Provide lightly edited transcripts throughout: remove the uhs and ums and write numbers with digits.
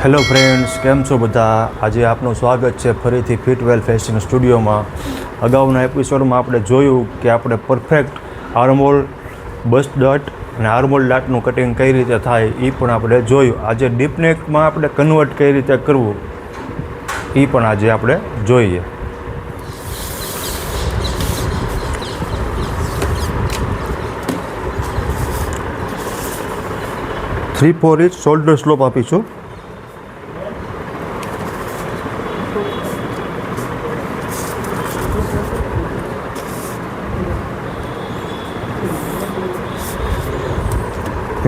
Hello friends, કેમ છો બધા? આજે આપનું સ્વાગત છે ફરીથી ફિટવેલ ફેશન સ્ટુડિયોમાં. અગાઉના એપિસોડમાં આપણે જોયું કે આપણે પરફેક્ટ આર્મહોલ, બસ્ટ ડટ અને આર્મહોલ ડાટનું કટિંગ કઈ રીતે થાય એ પણ આપણે જોયું. આજે ડીપ નેકમાં આપણે કન્વર્ટ કઈ રીતે કરવું એ પણ આજે આપણે જોઈએ. Three four inch shoulder slope આપીશું.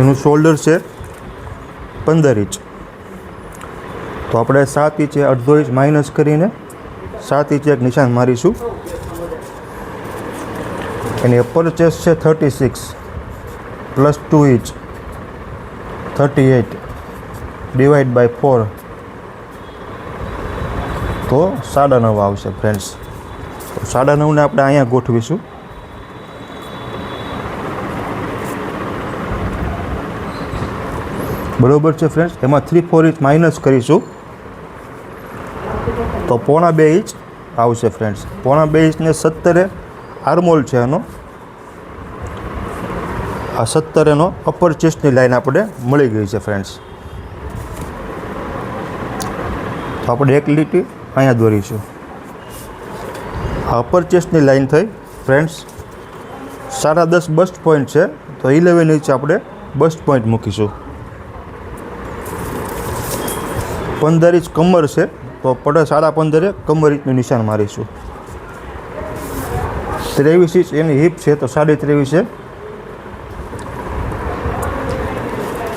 એનું શોલ્ડર છે 15 ઇંચ. તો આપણે 7 ઇંચે અડધો ઇંચ માઇનસ કરીને 7 ઇંચે એક નિશાન મારીશું. એની અપર ચેસ્ટ છે 36 પ્લસ 2 ઇંચ 38 ડિવાઈડ બાય 4 તો 9.5 આવશે ફ્રેન્ડ્સ. તો 9.5 આપણે અહીંયા ગોઠવીશું. બરોબર છે ફ્રેન્ડ્સ. એમાં 3/4 ઇંચ માઇનસ કરીશું તો 1.5 ઇંચ આવશે ફ્રેન્ડ્સ. 1.5 ઇંચને 17 આર્મહોલ છે એનો. આ 17 એનો અપર ચેસ્ટની લાઈન આપણે મળી ગઈ છે ફ્રેન્ડ્સ. તો આપણે એક લીટી અહીંયા દોરીશું. આ અપર ચેસ્ટની લાઈન થઈ ફ્રેન્ડ્સ. 10.5 બસ્ટ પોઈન્ટ છે તો 11 ઇંચ આપણે બસ્ટ પોઈન્ટ મૂકીશું. 15 ઇંચ કમર છે તો 15.5 કમર ઇંચનું નિશાન મારીશું. 23 ઇંચ એની હિપ છે તો 23.5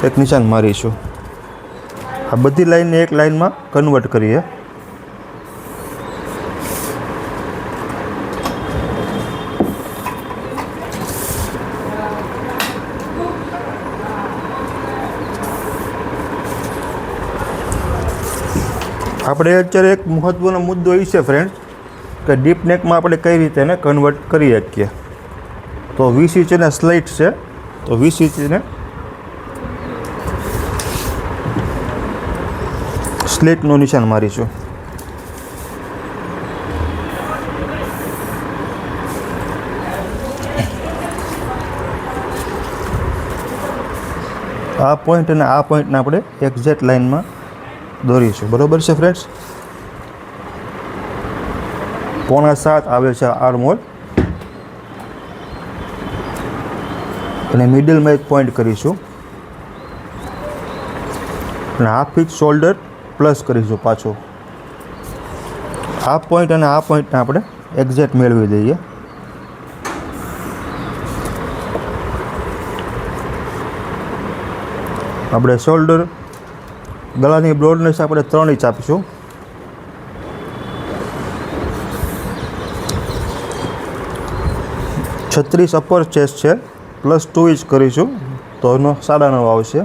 એક નિશાન મારીશું. આ બધી લાઈનને એક લાઈનમાં કન્વર્ટ કરીએ. આપણે અત્યારે એક મહત્ત્વનો મુદ્દો એ છે ફ્રેન્ડ્સ કે ડીપ નેકમાં આપણે કઈ રીતે એને કન્વર્ટ કરી શકીએ. તો 20 ઇંચ એને સ્લાઇટ છે તો 20 ઇંચને સ્લેટનું નિશાન મારીશું. આ પોઈન્ટ અને આ પોઈન્ટને આપણે એક્ઝેક્ટ લાઇનમાં દોરીશું. બરોબર છે ફ્રેન્ડ્સ. 6.25 આવે છે આર્મહોલ અને મિડલમાં એક પોઈન્ટ કરીશું અને હાફ ઇંચ શોલ્ડર પ્લસ કરીશું પાછું. આ પોઈન્ટ અને આ પોઈન્ટને આપણે એક્ઝેક્ટ મેળવી દઈએ. આપણે શોલ્ડર ગળાની બ્રોડનેસ આપણે 3 ઇંચ આપીશું. છત્રીસ અપર ચેસ્ટ છે પ્લસ 2 ઇંચ કરીશું તો એનો 9.5 આવશે.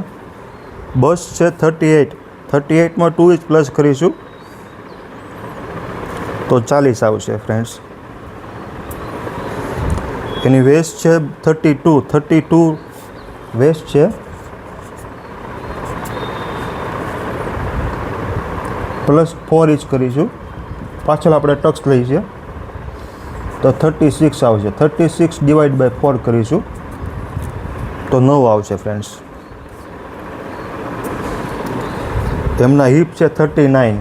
બસ છે 38માં 2 ઇંચ પ્લસ કરીશું તો 40 આવશે ફ્રેન્ડ્સ. એની વેસ્ટ છે 32 વેસ્ટ છે પ્લસ 4 ઇંચ કરીશું. પાછળ આપણે ટક્સ લઈ છે તો 36 આવશે. 36 ડિવાઈડ બાય 4 કરીશું તો 9 આવશે ફ્રેન્ડ્સ. એમના હિપ છે 39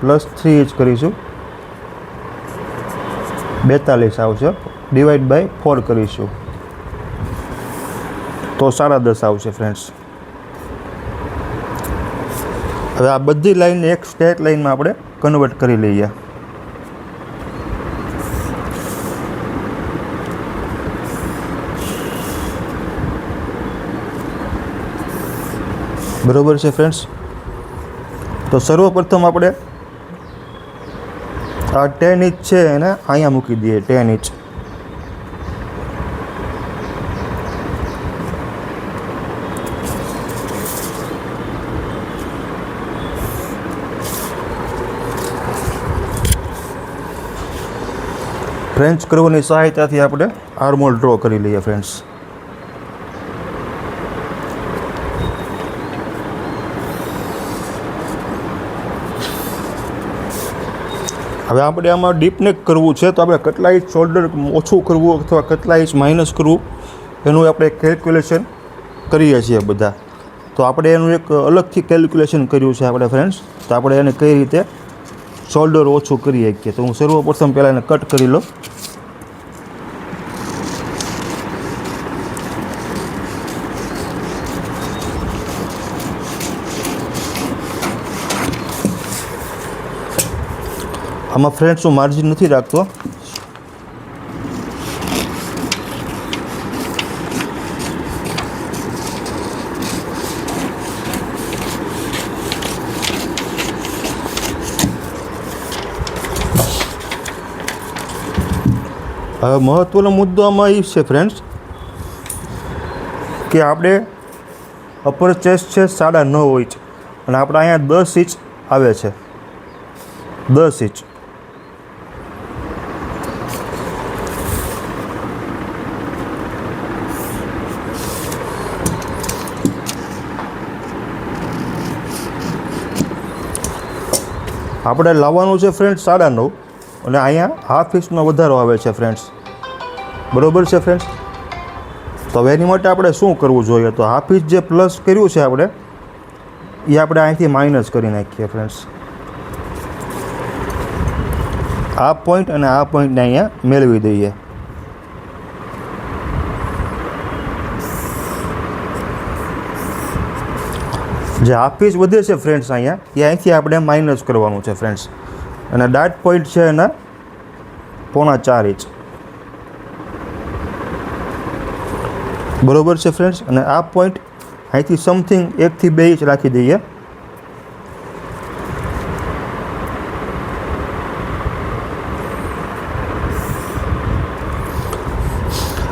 પ્લસ 3 ઇંચ કરીશું 42 આવશે. ડિવાઈડ બાય 4 કરીશું તો 10.5 આવશે ફ્રેન્ડ્સ. હવે આ બધી લાઈનને એક સ્ટ્રેટ લાઈનમાં આપણે કન્વર્ટ કરી લઈએ. બરોબર છે ફ્રેન્ડ્સ. તો સર્વપ્રથમ આપણે આ 10 ઇંચ છે એને અહીંયા મૂકી દઈએ. 10 ઇંચ ફ્રેન્ચ કર્વની સહાયતાથી આપણે આર્મહોલ ડ્રો કરી લઈએ ફ્રેન્ડ્સ. હવે આપણે આમાં ડીપ નેક કરવું છે તો આપણે કેટલા ઇંચ શોલ્ડર ઓછું કરવું અથવા કેટલા ઇંચ માઇનસ કરવું એનું આપણે કેલ્ક્યુલેશન કરીએ છીએ બધા. તો આપણે એનું એક અલગથી કેલ્ક્યુલેશન કર્યું છે આપણે ફ્રેન્ડ્સ. તો આપણે એને કઈ રીતે શોલ્ડર ઓછું કરી શકીએ તો હું સર્વપ્રથમ પહેલાં એને કટ કરી લઉં. આમાં ફ્રેન્ડ્સ હું માર્જિન નથી રાખતો. હવે મહત્ત્વનો મુદ્દો આમાં એ છે ફ્રેન્ડ્સ કે આપણે અપર ચેસ્ટ છે 9.5 ઇંચ અને આપણે અહીંયા 10 ઇંચ આવે છે, 10 ઇંચ. આપણે લાવવાનું છે ફ્રેન્ડ્સ 9.5 અને અહીંયા હાફ ઇંચનો વધારો આવે છે ફ્રેન્ડ્સ. બરાબર છે ફ્રેન્ડ્સ. તો હવે એની માટે આપણે શું કરવું જોઈએ તો હાફ ઇંચ જે પ્લસ કર્યું છે આપણે એ આપણે અહીંથી માઇનસ કરી નાખીએ ફ્રેન્ડ્સ. આ પોઈન્ટ અને આ પોઈન્ટને અહીંયા મેળવી દઈએ. જે હાફ ઇંચ વધે છે ફ્રેન્ડ્સ અહીંયા એ અહીંથી આપણે માઇનસ કરવાનું છે ફ્રેન્ડ્સ. અને ડાર્ટ પોઈન્ટ છે એના 4.5 ઇંચ. બરાબર છે ફ્રેન્ડ્સ. અને આ પોઈન્ટ અહીંથી સમથિંગ 1 થી 2 ઇંચ રાખી દઈએ.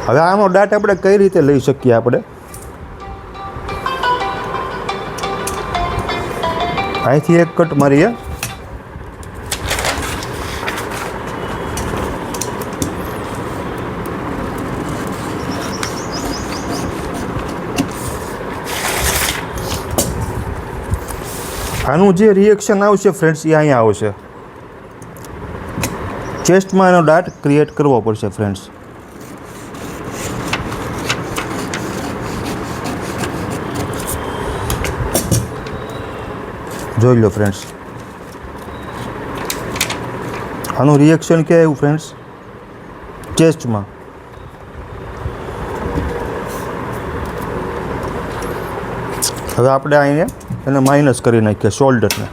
હવે આનો ડાટ આપણે કઈ રીતે લઈ શકીએ આપણે અહીંથી એક કટ મારીએ. આનું જે રિએક્શન આવશે ફ્રેન્ડ્સ એ અહીંયા આવશે. ચેસ્ટમાં એનો ડાટ ક્રિએટ કરવો પડશે ફ્રેન્ડ્સ. જોઈ લો ફ્રેન્ડ્સ આનું રિએક્શન ક્યાં આવ્યું ફ્રેન્ડ્સ ચેસ્ટમાં. હવે આપણે અહીંયા એને માઇનસ કરી નાખીએ શોલ્ડરને.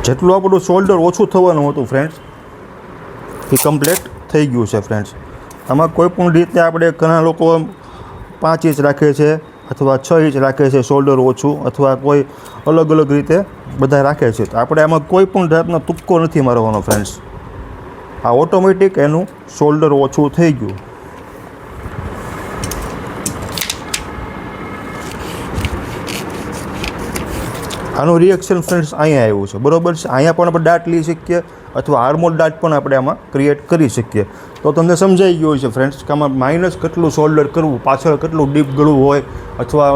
જેટલું આપણું શોલ્ડર ઓછું થવાનું હતું ફ્રેન્ડ્સ એ કમ્પ્લીટ થઈ ગયું છે ફ્રેન્ડ્સ. આમાં કોઈ પણ રીતે આપણે ઘણા લોકો 5 ઇંચ રાખે છે અથવા 6 ઇંચ રાખે છે શોલ્ડર ઓછું અથવા કોઈ અલગ અલગ રીતે બધા રાખે છે. તો આપણે આમાં કોઈ પણ જાતનો તુક્કો નથી મારવાનો ફ્રેન્ડ્સ. આ ઓટોમેટિક એનું શોલ્ડર ઓછું થઈ ગયું. આનું રિએક્શન ફ્રેન્ડ્સ અહીંયા આવ્યું છે. બરાબર છે. અહીંયા પણ આપણે ડાટ લઈ શકીએ અથવા આર્મોલ ડાટ પણ આપણે આમાં ક્રિએટ કરી શકીએ. તો તમને સમજાઈ ગયું છે ફ્રેન્ડ્સ કે આમાં માઇનસ કેટલું શોલ્ડર કરવું, પાછળ કેટલું ડીપ ગળું હોય અથવા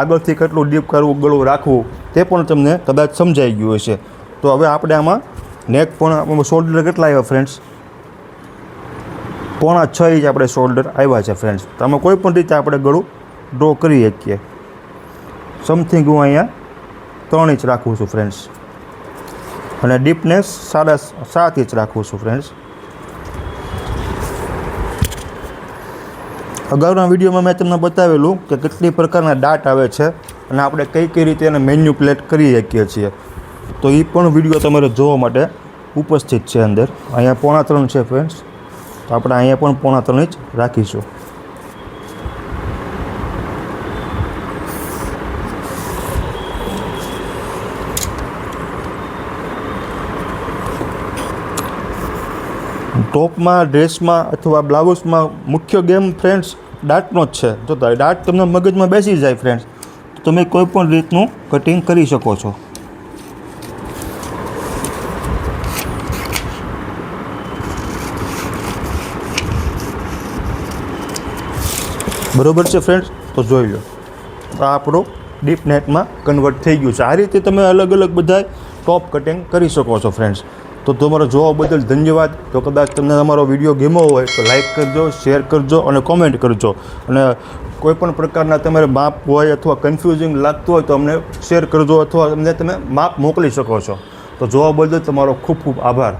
આગળથી કેટલું ડીપ કરવું ગળું રાખવું તે પણ તમને કદાચ સમજાઈ ગયું હશે. તો હવે આપણે આમાં નેક પણ શોલ્ડર કેટલા આવ્યા ફ્રેન્ડ્સ 4.5 ઇંચ આપણે શોલ્ડર આવ્યા છે ફ્રેન્ડ્સ. તો આમાં કોઈ પણ રીતે આપણે ગળું ડ્રો કરી શકીએ. સમથિંગ હું અહીંયા 3 ઇંચ રાખું છું ફ્રેન્ડ્સ અને ડીપનેસ 7.5 ઇંચ રાખું છું ફ્રેન્ડ્સ. અગાઉના વિડીયોમાં મેં તમને બતાવેલું કે કેટલી પ્રકારના ડાટ આવે છે અને આપણે કઈ રીતે એને મેન્યુપ્લેટ કરી શકીએ છીએ. તો એ પણ વિડીયો તમારે જોવા માટે ઉપસ્થિત છે અંદર. અહીંયા 3.5 છે ફ્રેન્ડ્સ. તો આપણે અહીંયા પણ 3.5 ઇંચ રાખીશું. ટોપમાં, ડ્રેસમાં અથવા બ્લાઉઝમાં મુખ્ય ગેમ ફ્રેન્ડ્સ ડાટનો જ છે. જો ડાટ તમને મગજમાં બેસી જાય ફ્રેન્ડ્સ તો તમે કોઈ પણ રીતનું કટિંગ કરી શકો છો. બરાબર છે ફ્રેન્ડ્સ, તો જોઈ લો આ આપણું ડીપ નેકમાં કન્વર્ટ થઈ ગયું છે. આ રીતે તમે અલગ અલગ બધા ટોપ કટિંગ કરી શકો છો ફ્રેન્ડ્સ. તો તમારો જોવા બદલ ધન્યવાદ. તો કદાચ તમને તમારો વિડીયો ગમ્યો હોય તો લાઇક કરજો, શેર કરજો અને કોમેન્ટ કરજો. અને કોઈપણ પ્રકારના તમારે માપ હોય અથવા કન્ફ્યુઝિંગ લાગતું હોય તો અમને શેર કરજો અથવા અમને તમે માપ મોકલી શકો છો. તો જોવા બદલ તમારો ખૂબ ખૂબ આભાર.